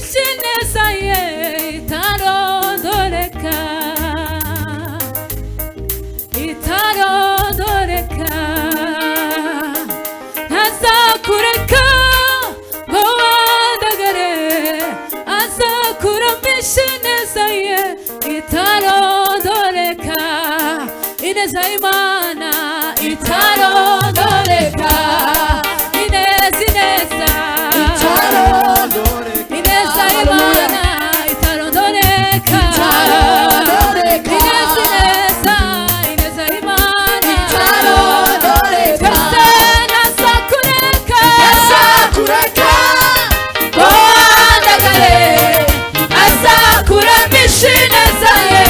mishineza ye itarondoreka, itarondoreka. Ntazakureka ngo wandagare, azakuramisha ineza ye itarondoreka. Ineza y'Imana itarondoreka, ineza ineza itarondoreka, ineza y'Imana itarondoreka, ineza ineza, ineza y'Imana itarondoreka. Ntazakureka, ntazakureka ngo wandagare, azakuramisha ineza ye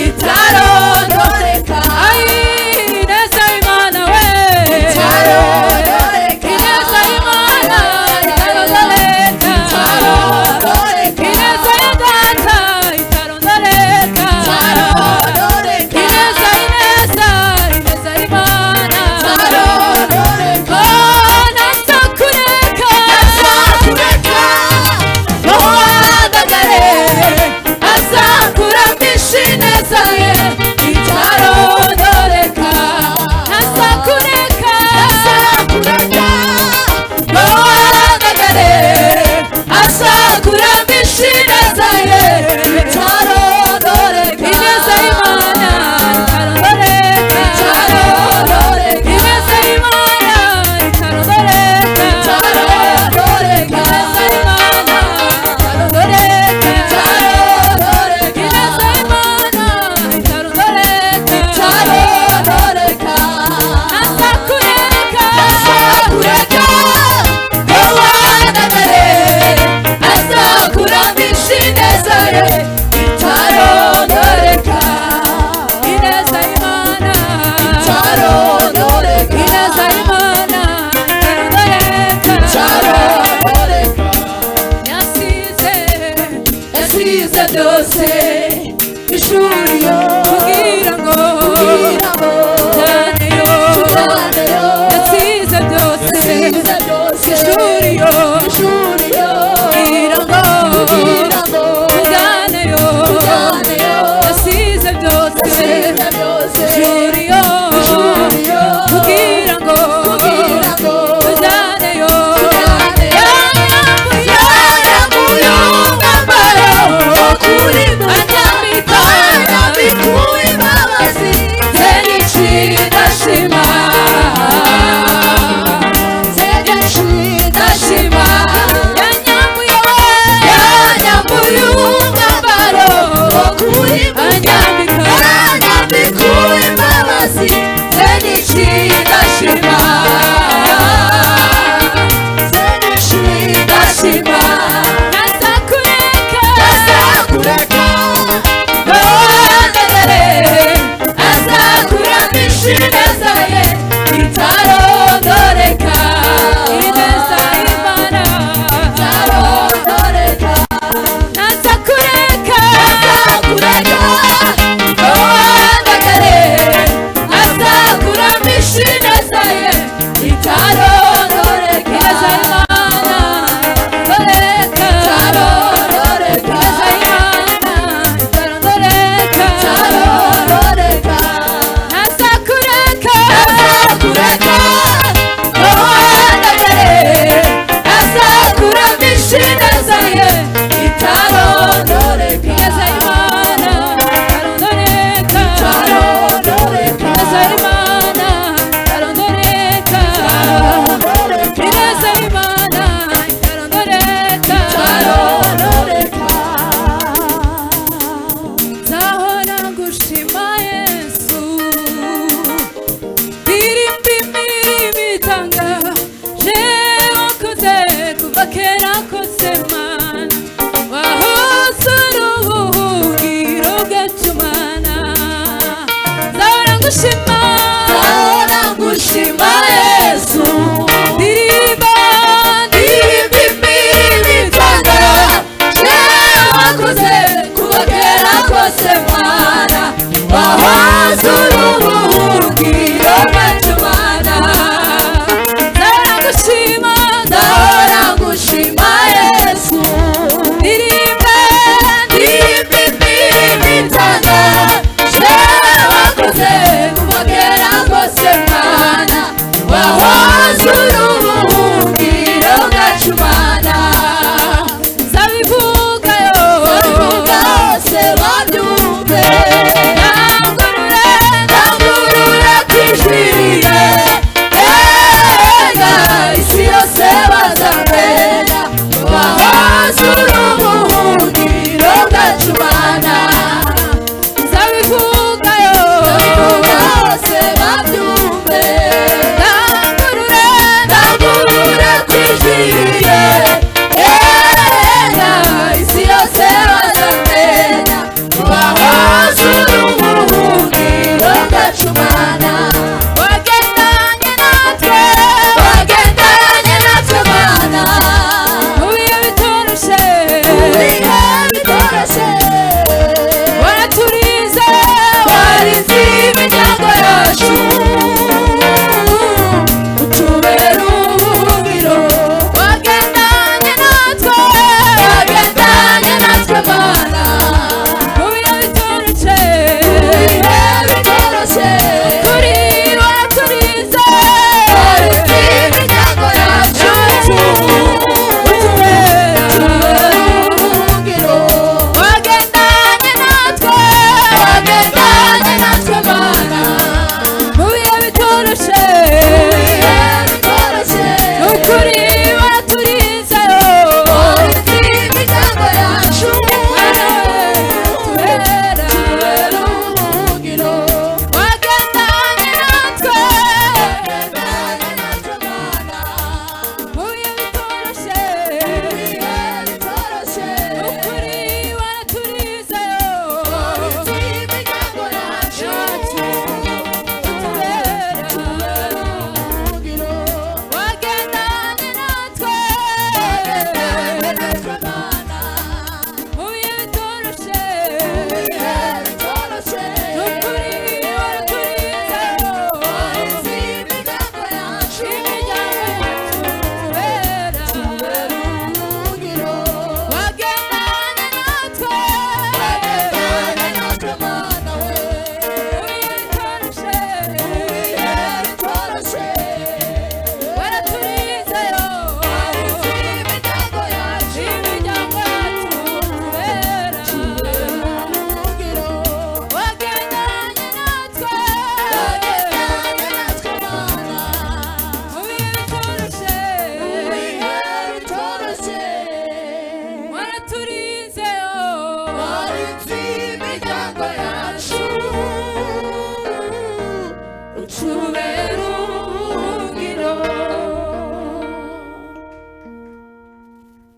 itarondoreka. Ineza y'Imana we itarondoreka, ineza y'Imana itarondoreka, ineza ya Data itarondoreka, ineza ineza, ineza y'Imana itarondoreka. Ntazakureka, ntazakureka ngo wandagare, azakuramisha ineza ye itarondoreka. Ntazakureka, ntazakureka ngo wandagare, azakuramisha ineza ye itarondoreka. Ineza y'Imana itarondoreka, ineza y'Imana itarondoreka, ineza y'Imana itarondoreka, ineza y'Imana itarondoreka. Ntazakureka, ntazakureka ngo wandagare, azakuramisha ineza ye itarondoreka. Ineza y'Imana itarondoreka, ineza y'Imana itarondoreka. Yasize, yasize byose ishuri yo kugira ngo tuganeyo, yasize byose ishuri yo kugira ngo tuganeyo, yasize byose ishuri yo kugira ngo tuganeyo. Yanyambuye umwambaro wo kurima, anyambika imbabazi ze nyinshi ndashima, ze nyinshi ndashima. Yanyambuye umwambaro wo kurima, anyambika imbabazi ze nyinshi ndashima, ze nyinshi ndashima. Ntazakureka, ntazakureka ngo wandagare, azakuramisha ineza ye itarondoreka. Ineza y'Imana itarondoreka. Ntazakureka, ntazakureka ngo wandagare, azakuramisha ineza ye itarondoreka. Ineza y'Imana itarondoreka, ineza y'Imana itarondoreka. Ntazakureka, ntazakureka ngo wandagare, azakuramisha ineza ye itarondoreka. Ineza y'Imana itarondoreka, ineza y'Imana itarondoreka, ineza y'Imana itarondoreka. Nzahora ngushima Yesu, ndirimba imirimo itangaje wakoze kuva kera kose Mana. turi